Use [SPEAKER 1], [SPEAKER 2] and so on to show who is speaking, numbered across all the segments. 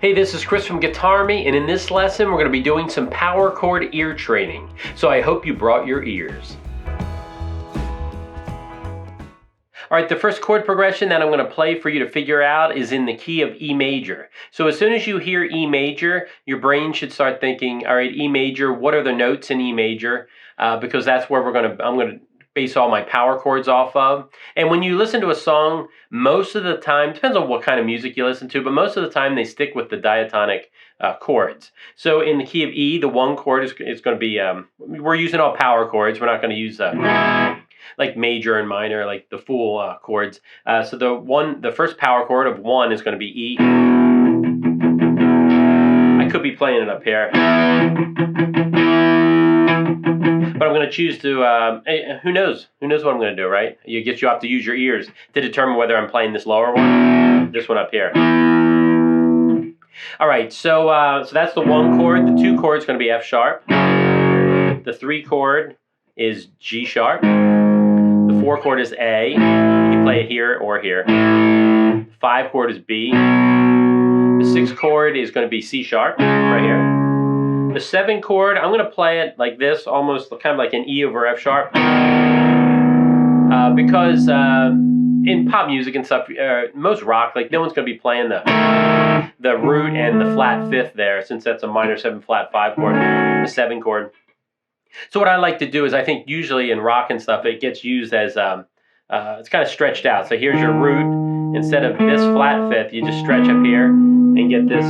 [SPEAKER 1] Hey, this is Chris from GuitArmy, and in this lesson we're going to be doing some power chord ear training. So I hope you brought your ears. Alright, the first chord progression that I'm going to play for you to figure out is in the key of E major. So as soon as you hear E major, your brain should start thinking, alright, E major, what are the notes in E major? Because that's where I'm going to base all my power chords off of. And when you listen to a song, most of the time, depends on what kind of music you listen to, but most of the time they stick with the diatonic chords. So in the key of E, the 1 chord is going to be, we're using all power chords. We're not going to use like major and minor, like the full chords. So the first power chord of 1 is going to be E. I could be playing it up here, but I'm going to choose to, who knows? Who knows what I'm going to do, right? You have to use your ears to determine whether I'm playing this lower one, this one up here. All right, so that's the 1 chord. The 2 chord is going to be F sharp. The 3 chord is G sharp. The 4 chord is A. You can play it here or here. 5 chord is B. The 6 chord is going to be C sharp, right here. The 7 chord, I'm going to play it like this, almost kind of like an E over F sharp. Because in pop music and stuff, most rock, like no one's going to be playing the root and the flat 5th there, since that's a minor 7 flat 5 chord, the 7 chord. So what I like to do is, I think usually in rock and stuff, it gets used as, it's kind of stretched out. So here's your root. Instead of this flat 5th, you just stretch up here and get this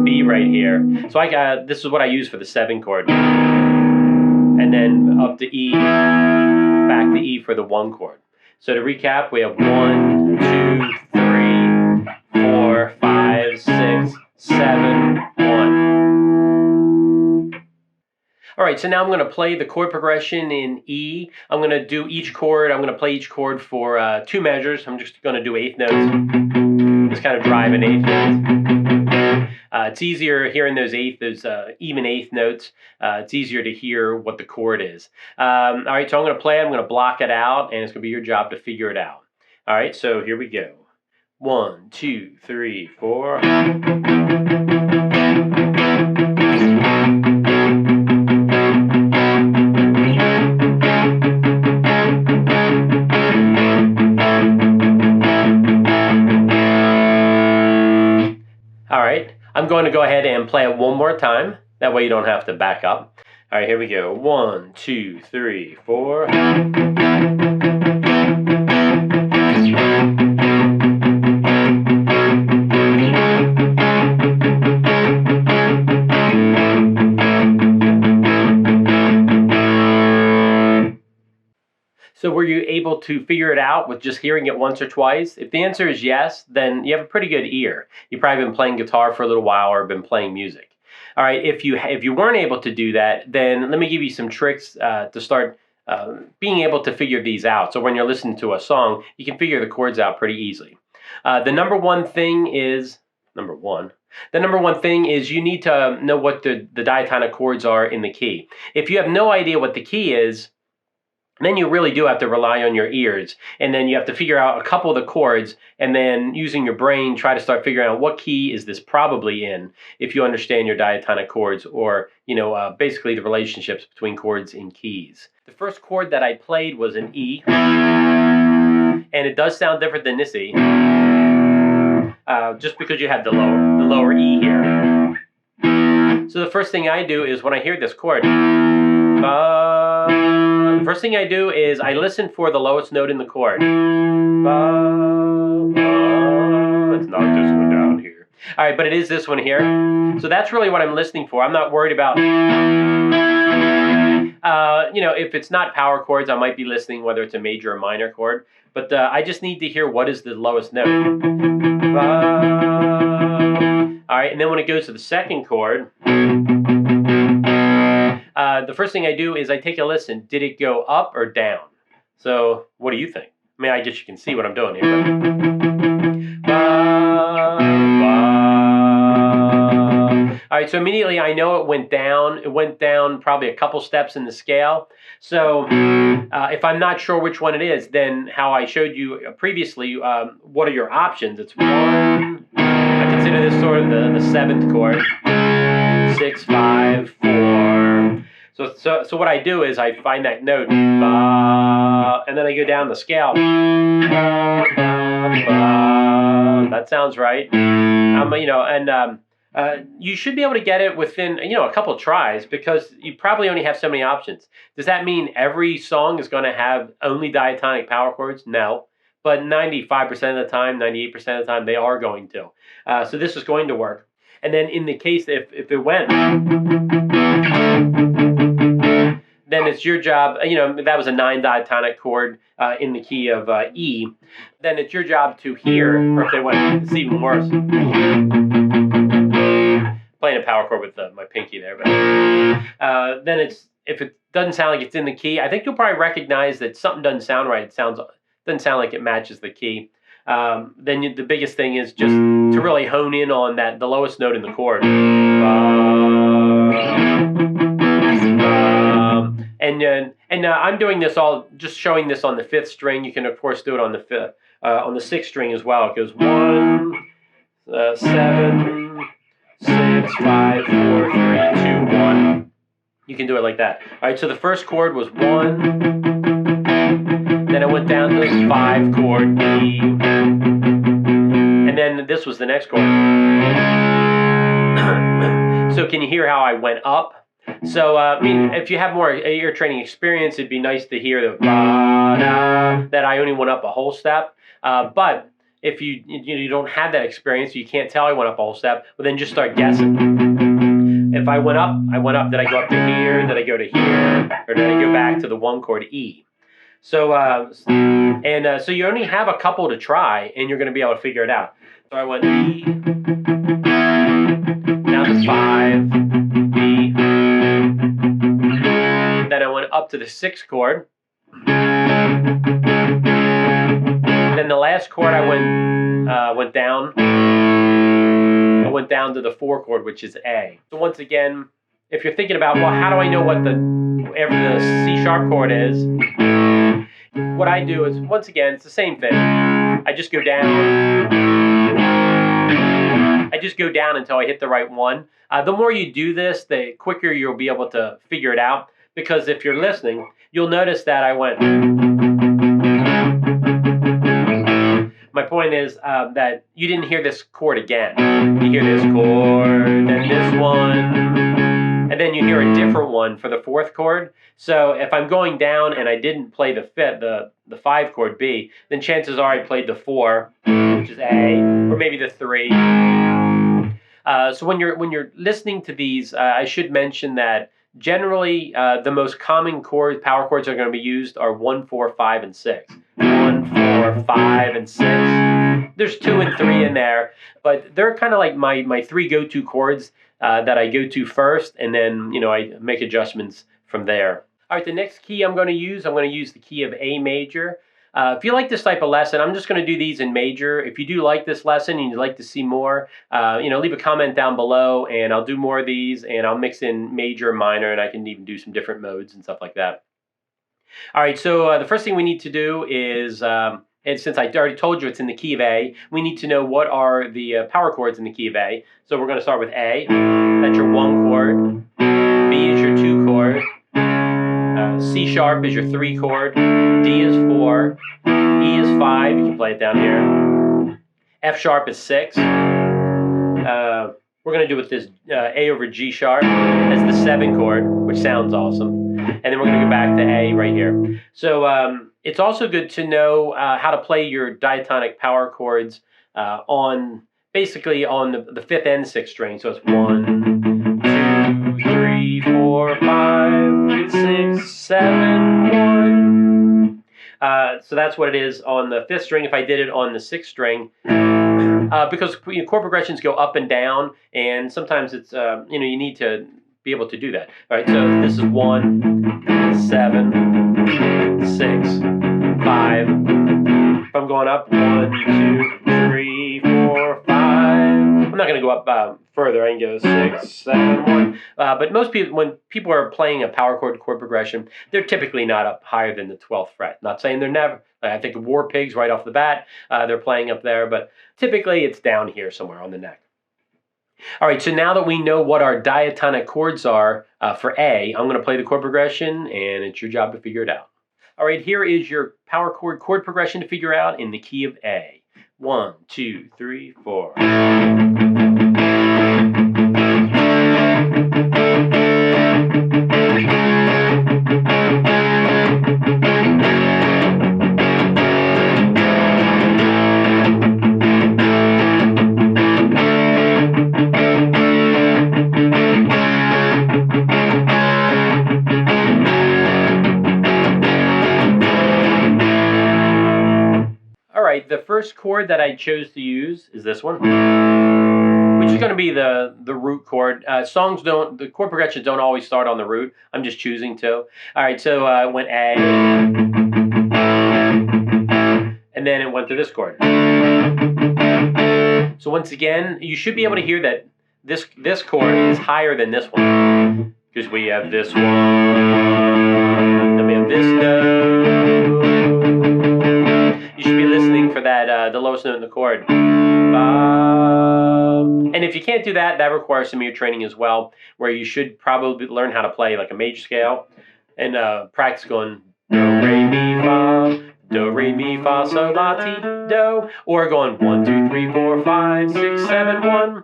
[SPEAKER 1] B right here. So this is what I use for the 7 chord. And then up to E, back to E for the 1 chord. So to recap, we have 1, 2, 3, 4, 5, 6, 7, 1. All right, so now I'm going to play the chord progression in E. I'm going to do each chord. I'm going to play each chord for 2 measures. I'm just going to do 1/8 notes. Just kind of drive an 1/8 note. It's easier hearing those even 1/8 notes. It's easier to hear what the chord is. All right, so I'm going to play it. I'm going to block it out, and it's going to be your job to figure it out. All right, so here we go. 1, 2, 3, 4. All right, I'm going to go ahead and play it one more time. That way you don't have to back up. All right, here we go. 1, 2, 3, 4. So were you able to figure it out with just hearing it once or twice? If the answer is yes, then you have a pretty good ear. You've probably been playing guitar for a little while or been playing music. All right, if you weren't able to do that, then let me give you some tricks to start being able to figure these out. So when you're listening to a song, you can figure the chords out pretty easily. The number one thing is you need to know what the diatonic chords are in the key. If you have no idea what the key is, then you really do have to rely on your ears, and then you have to figure out a couple of the chords, and then using your brain try to start figuring out what key is this probably in, if you understand your diatonic chords, or basically the relationships between chords and keys. The first chord that I played was an E, and it does sound different than this E, just because you have the lower E here. So the first thing I do is when I hear this chord, the first thing I do is I listen for the lowest note in the chord. It's not this one down here. All right, but it is this one here. So that's really what I'm listening for. I'm not worried about, if it's not power chords, I might be listening whether it's a major or minor chord. But I just need to hear what is the lowest note. All right, and then when it goes to the second chord, the first thing I do is I take a listen. Did it go up or down? So what do you think? I mean, I guess you can see what I'm doing here. All right, so immediately I know it went down. It went down probably a couple steps in the scale. So if I'm not sure which one it is, then how I showed you previously, what are your options? It's 1. I can consider this sort of the seventh chord. 6, 5, 4. So what I do is I find that note, and then I go down the scale. That sounds right. You should be able to get it within a couple of tries, because you probably only have so many options. Does that mean every song is going to have only diatonic power chords? No, but 95% of the time, 98% of the time, they are going to. So this is going to work. And then in the case if it went, then it's your job. That was a 9 diatonic chord in the key of E. Then it's your job to hear, or if they went, it's even worse. Playing a power chord with my pinky there, but then if it doesn't sound like it's in the key, I think you'll probably recognize that something doesn't sound right. It doesn't sound like it matches the key. Then the biggest thing is just to really hone in on the lowest note in the chord. I'm doing this just showing this on the 5th string. You can of course do it on the 6th string as well. It goes 1, 7, 6, 5, 4, 3, 2, 1. You can do it like that. All right. So the first chord was 1. Then I went down to the 5 chord E, and then this was the next chord. So can you hear how I went up? So if you have more ear training experience, it'd be nice to hear the that I only went up a whole step. But if you don't have that experience, you can't tell I went up a whole step. Well, then just start guessing. If I went up. Did I go up to here? Did I go to here? Or did I go back to the 1 chord E? So so you only have a couple to try, and you're going to be able to figure it out. So I went E, down to 5, B. Then I went up to the 6th chord. Then the last chord I went down. I went down to the 4 chord, which is A. So once again, if you're thinking about, well, how do I know what whatever the C sharp chord is? What I do is, once again, it's the same thing. I just go down. Until I hit the right one. The more you do this, the quicker you'll be able to figure it out. Because if you're listening, you'll notice that I went. My point is that you didn't hear this chord again. You hear this chord, then this one, and then you hear a different one for the 4th chord. So if I'm going down and I didn't play the 5 chord B, then chances are I played the 4, which is A, or maybe the 3. So when you're listening to these, I should mention that generally the most common power chords that are going to be used are 1, 4, 5, and 6. 1, 4, 5, and 6. There's 2 and 3 in there, but they're kind of like my 3 go-to chords that I go to first, and then I make adjustments from there. All right, the next key I'm going to use the key of A major. If you like this type of lesson, I'm just going to do these in major. If you do like this lesson and you'd like to see more, leave a comment down below, and I'll do more of these, and I'll mix in major and minor, and I can even do some different modes and stuff like that. All right, so the first thing we need to do is, and since I already told you it's in the key of A, we need to know what are the power chords in the key of A. So we're going to start with A. That's your 1 chord. B is your 2 chord. C sharp is your 3 chord. D is 4. E is 5. You can play it down here. F sharp is 6. We're going to do with this A over G sharp. That's the 7 chord, which sounds awesome. And then we're going to go back to A right here. So it's also good to know how to play your diatonic power chords basically on the 5th and 6th string. So it's 1, 2, 3, 4, 5, 6, 7, 1. So that's what it is on the 5th string. If I did it on the 6th string, because chord progressions go up and down, and sometimes it's you need to be able to do that. All right, so this is 1, 7, 6, 5. If I'm going up, 1, 2, 3, 4, 5. I'm not going to go up further. I can go 6, 7, 1. But most people, when people are playing a power chord progression, they're typically not up higher than the 12th fret. Not saying they're never. I think of War Pigs right off the bat. They're playing up there, but typically it's down here somewhere on the neck. All right, so now that we know what our diatonic chords are for A, I'm going to play the chord progression, and it's your job to figure it out. All right, here is your power chord progression to figure out in the key of A. 1, 2, 3, 4. All right, the first chord that I chose to use is this one, which is going to be the root chord. The chord progressions don't always start on the root. I'm just choosing to. All right, so I went A, and then it went to this chord. So once again, you should be able to hear that this chord is higher than this one, because we have this one, then we have this note. You should be listening for that, the lowest note in the chord. And if you can't do that, that requires some ear training as well, where you should probably learn how to play like a major scale and practice going do, re, mi, fa, sol, la, ti, do, or going 1, 2, 3, 4, 5, 6, 7, 1.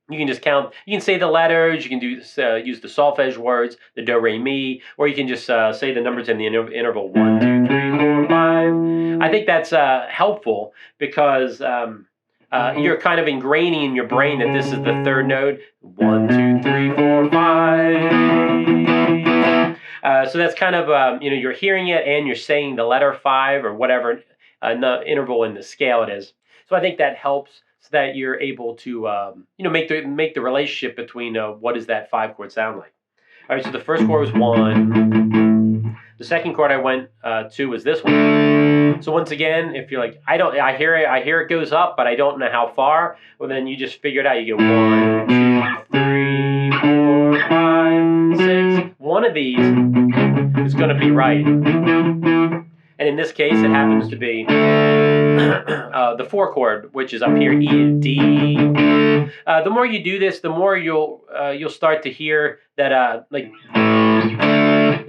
[SPEAKER 1] You can just count. You can say the letters. You can use the solfege words, the do, re, mi, or you can just say the numbers in the interval 1, 2, 3, 4, 5. I think that's helpful because you're kind of ingraining in your brain that this is the third note. 1, 2, 3, 4, 5. So that's kind of you're hearing it and you're saying the letter 5 or whatever interval in the scale it is. So I think that helps, so that you're able to make the relationship between what does that 5 chord sound like. All right, so the first chord was 1. The second chord I went to was this one. So once again, if you're like, I hear it goes up, but I don't know how far. Well, then you just figure it out. You go 1, 2, 3, 4, 5, 6. One of these is going to be right. And in this case, it happens to be the 4 chord, which is up here, E and D. The more you do this, the more you'll start to hear that like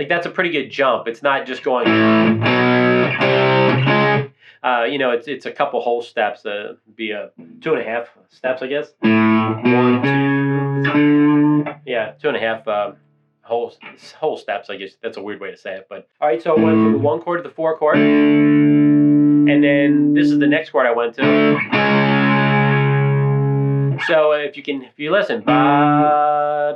[SPEAKER 1] that's a pretty good jump. It's not just going. It's a couple whole steps. Be 2.5 steps, I guess. 1, 2, 3. Yeah, 2.5 whole steps. I guess that's a weird way to say it, but all right. So I went from the 1 chord to the 4 chord, and then this is the next chord I went to. So if you listen, I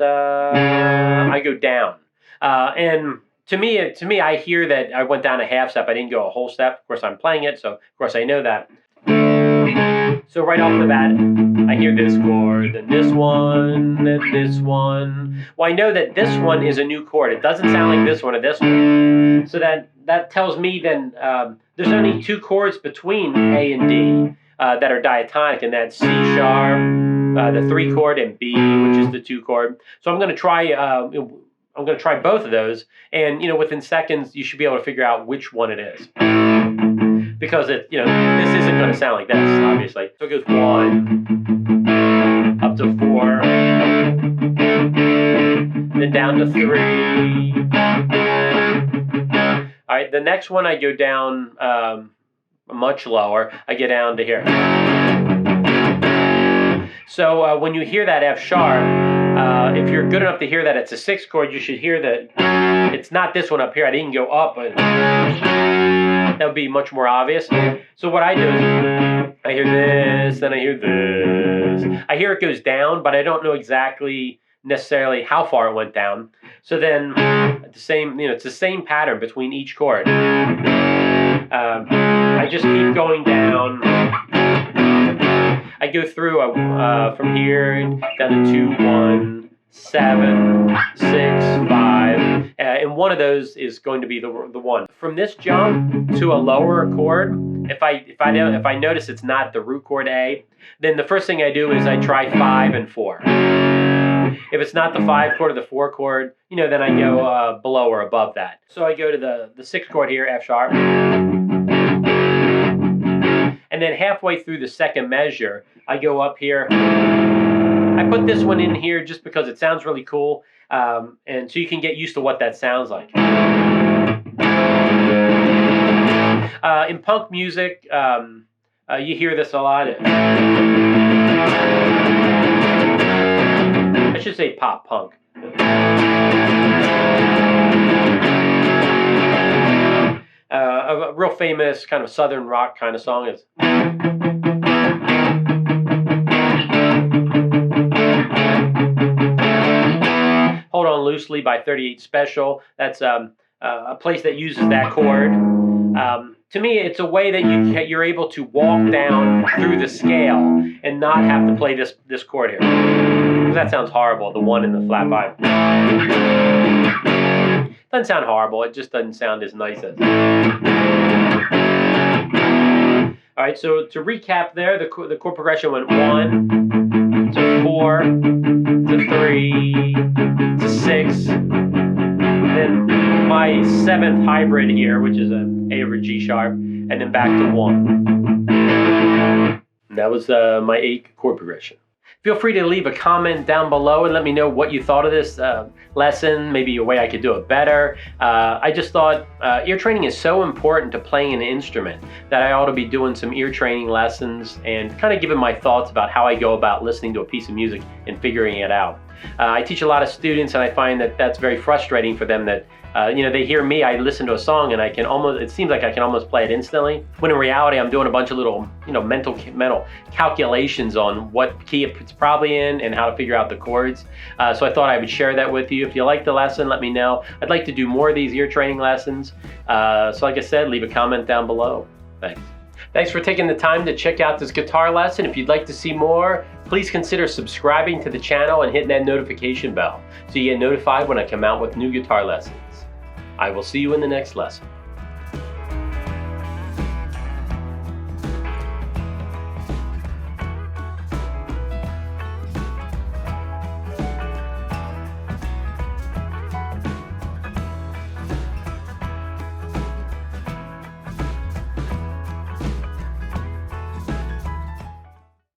[SPEAKER 1] go down, and to me, I hear that I went down a half step. I didn't go a whole step. Of course, I'm playing it, so of course I know that. So right off the bat, I hear this chord, then this one, then this one. Well, I know that this one is a new chord. It doesn't sound like this one or this one. So that tells me then there's only 2 chords between A and D that are diatonic, and that's C sharp, the 3 chord, and B, which is the 2 chord. So I'm going to try. I'm going to try both of those, and within seconds you should be able to figure out which one it is, because this isn't going to sound like this, obviously. So it goes 1 up to 4, then down to 3. All right, the next one I go down much lower. I get down to here. So when you hear that F sharp, if you're good enough to hear that it's a 6 chord, you should hear that it's not this one up here. I didn't go up, but that would be much more obvious. So what I do is I hear this, then I hear this. I hear it goes down, but I don't know exactly necessarily how far it went down. So then it's the same pattern between each chord. I just keep going down. I go through from here down to 2, 1, 7, 6, 5, and one of those is going to be the one. From this jump to a lower chord, if I notice it's not the root chord A, then the first thing I do is I try 5 and 4. If it's not the 5 chord or the 4 chord, then I go below or above that. So I go to the 6 chord here, F sharp. And then halfway through the second measure, I go up here I put this one in here just because it sounds really cool, and so you can get used to what that sounds like. In punk music, you hear this a lot. I should say pop punk. A real famous kind of southern rock kind of song is Hold On Loosely by 38 Special. That's a place that uses that chord. To me, it's a way that you're able to walk down through the scale and not have to play this chord here. Because that sounds horrible, the 1 in the flat 5. Doesn't sound horrible, it just doesn't sound as nice as. Alright, so to recap there, the chord progression went 1 to 4 to 3 to 6. Then my 7th hybrid here, which is an A over G sharp, and then back to 1. And that was my 8 chord progression. Feel free to leave a comment down below and let me know what you thought of this lesson, maybe a way I could do it better. I just thought ear training is so important to playing an instrument that I ought to be doing some ear training lessons and kind of giving my thoughts about how I go about listening to a piece of music and figuring it out. I teach a lot of students, and I find that that's very frustrating for them that they hear me, I listen to a song and it seems like I can almost play it instantly, when in reality I'm doing a bunch of little mental calculations on what key it's probably in and how to figure out the chords. So I thought I would share that with you. If you like the lesson, let me know. I'd like to do more of these ear training lessons. So like I said, leave a comment down below. Thanks. Thanks for taking the time to check out this guitar lesson. If you'd like to see more, please consider subscribing to the channel and hitting that notification bell so you get notified when I come out with new guitar lessons. I will see you in the next lesson.